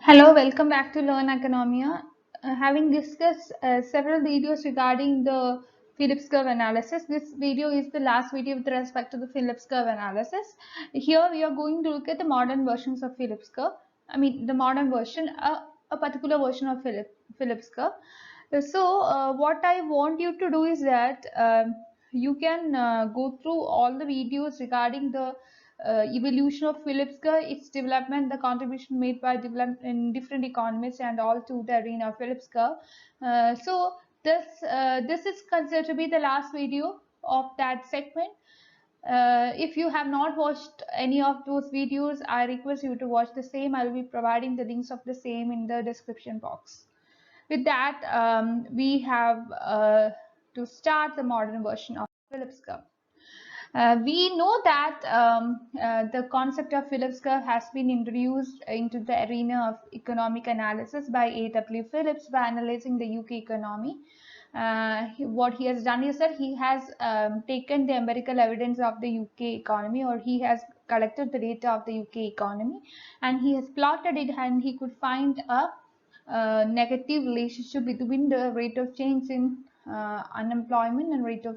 Hello, welcome back to Learn Economia. Having discussed several videos regarding the Phillips curve analysis, this video is the last video with respect to the Phillips curve analysis. Here we are going to look at the modern versions of Phillips curve. The modern version, a particular version of Phillips curve. What I want you to do is that you can go through all the videos regarding the evolution of Phillips curve, its development, the contribution made by different economists, and all to the arena of Phillips curve. This is considered to be the last video of that segment. If you have not watched any of those videos, I request you to watch the same. I will be providing the links of the same in the description box. With that, we have to start the modern version of Phillips curve. We know that the concept of Phillips curve has been introduced into the arena of economic analysis by A.W. Phillips by analyzing the UK economy. What he has done is that he has taken the empirical evidence of the UK economy, or he has collected the data of the UK economy, and he has plotted it, and he could find a negative relationship between the rate of change in unemployment and rate of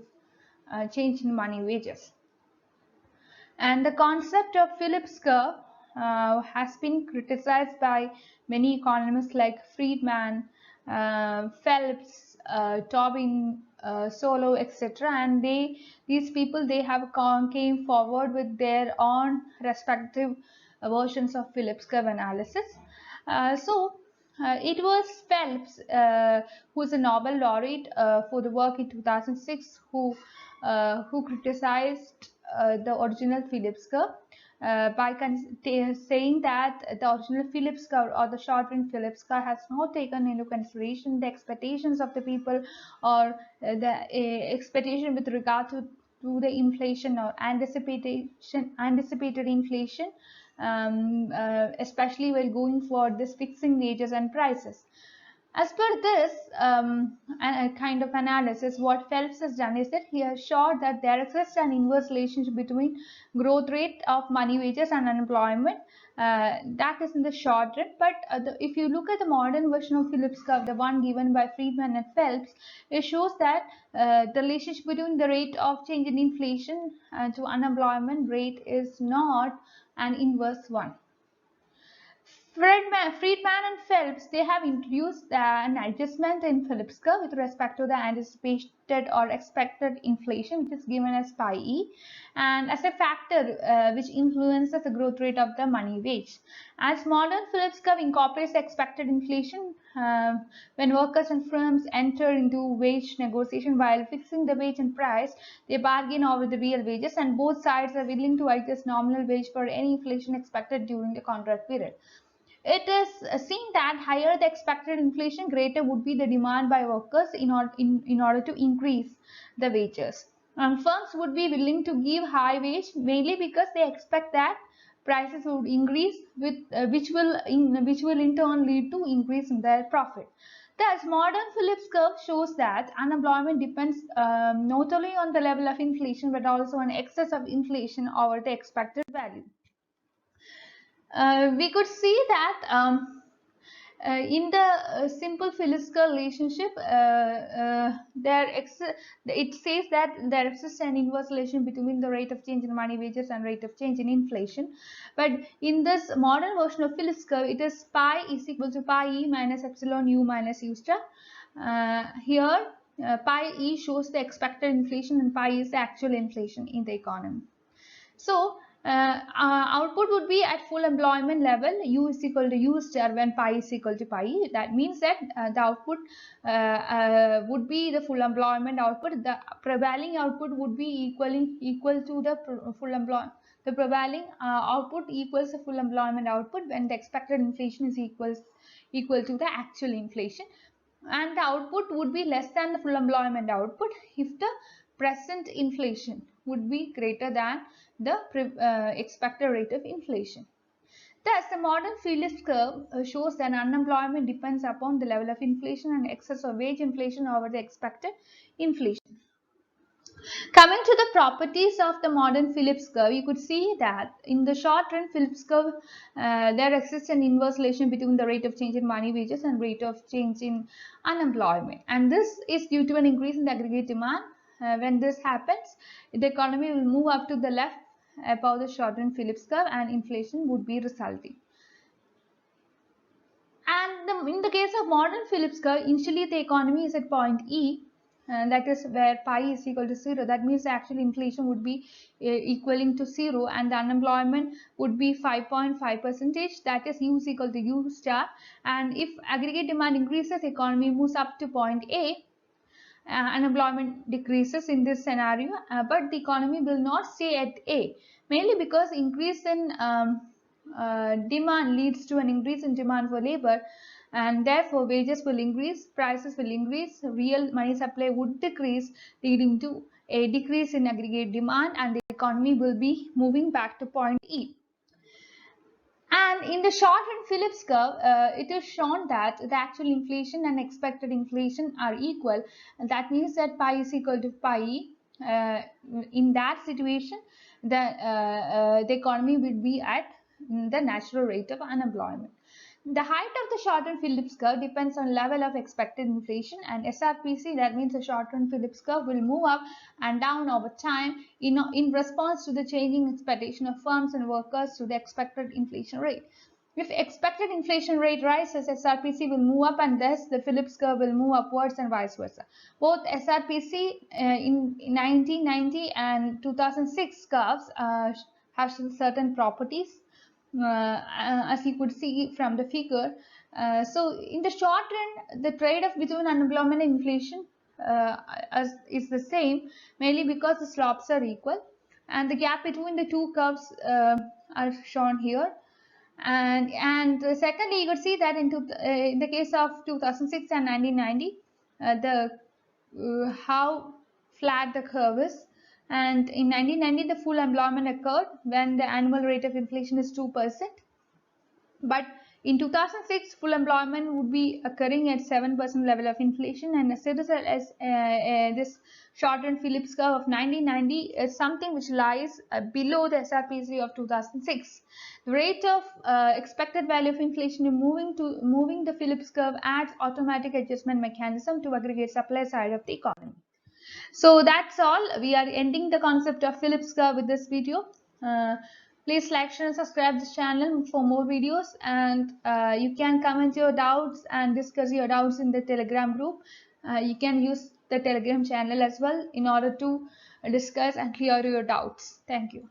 change in money wages. And the concept of Phillips curve has been criticized by many economists like Friedman, Phelps, Tobin, Solow, etc. And these people have came forward with their own respective versions of Phillips curve analysis. It was Phelps, who is a Nobel laureate for the work in 2006, who criticized the original Phillips curve by saying that the original Phillips curve, or the short-run Phillips curve, has not taken into consideration the expectations of the people, or the expectation with regard to the inflation or anticipated inflation, especially while going for this fixing wages and prices. As per this kind of analysis, what Phelps has done is that he has showed that there exists an inverse relationship between growth rate of money wages and unemployment. That is in the short run. But if you look at the modern version of Phillips curve, the one given by Friedman and Phelps, it shows that the relationship between the rate of change in inflation to unemployment rate is not an inverse one. Friedman and Phelps, they have introduced an adjustment in Phillips curve with respect to the anticipated or expected inflation, which is given as pi e, and as a factor which influences the growth rate of the money wage. As modern Phillips curve incorporates expected inflation when workers and firms enter into wage negotiation while fixing the wage and price, they bargain over the real wages, and both sides are willing to adjust nominal wage for any inflation expected during the contract period. It is seen that higher the expected inflation, greater would be the demand by workers in order to increase the wages. And firms would be willing to give high wage mainly because they expect that prices would increase, which will in turn lead to increase in their profit. Thus, modern Phillips curve shows that unemployment depends not only on the level of inflation but also on excess of inflation over the expected value. We could see that in the simple physical relationship, it says that there exists an inverse relation between the rate of change in money wages and rate of change in inflation. But in this modern version of Phillips curve, it is pi is equal to pi e minus epsilon u minus u star. Here, pi e shows the expected inflation and pi is the actual inflation in the economy. So, output would be at full employment level, u is equal to u star when pi is equal to pi. That means that the output would be the full employment output. The prevailing output would be equal to the full employment. The prevailing output equals the full employment output when the expected inflation is equal to the actual inflation, and the output would be less than the full employment output if the present inflation would be greater than the expected rate of inflation. Thus, the modern Phillips curve shows that unemployment depends upon the level of inflation and excess of wage inflation over the expected inflation. Coming to the properties of the modern Phillips curve, you could see that in the short run Phillips curve, there exists an inverse relation between the rate of change in money wages and rate of change in unemployment, and this is due to an increase in the aggregate demand. When this happens, the economy will move up to the left above the short run Phillips curve and inflation would be resulting. And in the case of modern Phillips curve, initially the economy is at point E, and that is where pi is equal to 0. That means the actual inflation would be equaling to 0, and the unemployment would be 5.5%. That is U is equal to U star. And if aggregate demand increases, economy moves up to point A. Unemployment decreases in this scenario, but the economy will not stay at A, mainly because increase in demand leads to an increase in demand for labor, and therefore wages will increase, prices will increase, real money supply would decrease, leading to a decrease in aggregate demand, and the economy will be moving back to point E. And in the short run Phillips curve, it is shown that the actual inflation and expected inflation are equal, and that means that pi is equal to pi. In that situation, the economy will be at the natural rate of unemployment. The height of the short-run Phillips curve depends on level of expected inflation, and SRPC, that means the short-run Phillips curve, will move up and down over time in response to the changing expectation of firms and workers to the expected inflation rate. If expected inflation rate rises, SRPC will move up, and thus the Phillips curve will move upwards and vice versa. Both SRPC in 1990 and 2006 curves have certain properties, as you could see from the figure. So in the short run, the trade-off between unemployment and inflation is the same, mainly because the slopes are equal, and the gap between the two curves are shown here. And secondly, you could see that in the case of 2006 and 1990, how flat the curve is. And in 1990, the full employment occurred when the annual rate of inflation is 2%. But in 2006, full employment would be occurring at 7% level of inflation, and as a result, as this short-run Phillips curve of 1990 is something which lies below the SRPC of 2006. The rate of expected value of inflation in moving the Phillips curve adds automatic adjustment mechanism to aggregate supply side of the economy. So that's all. We are ending the concept of Phillips curve with this video. Please like, share and subscribe this channel for more videos, and you can comment your doubts and discuss your doubts in the Telegram group. You can use the Telegram channel as well in order to discuss and clear your doubts. Thank you.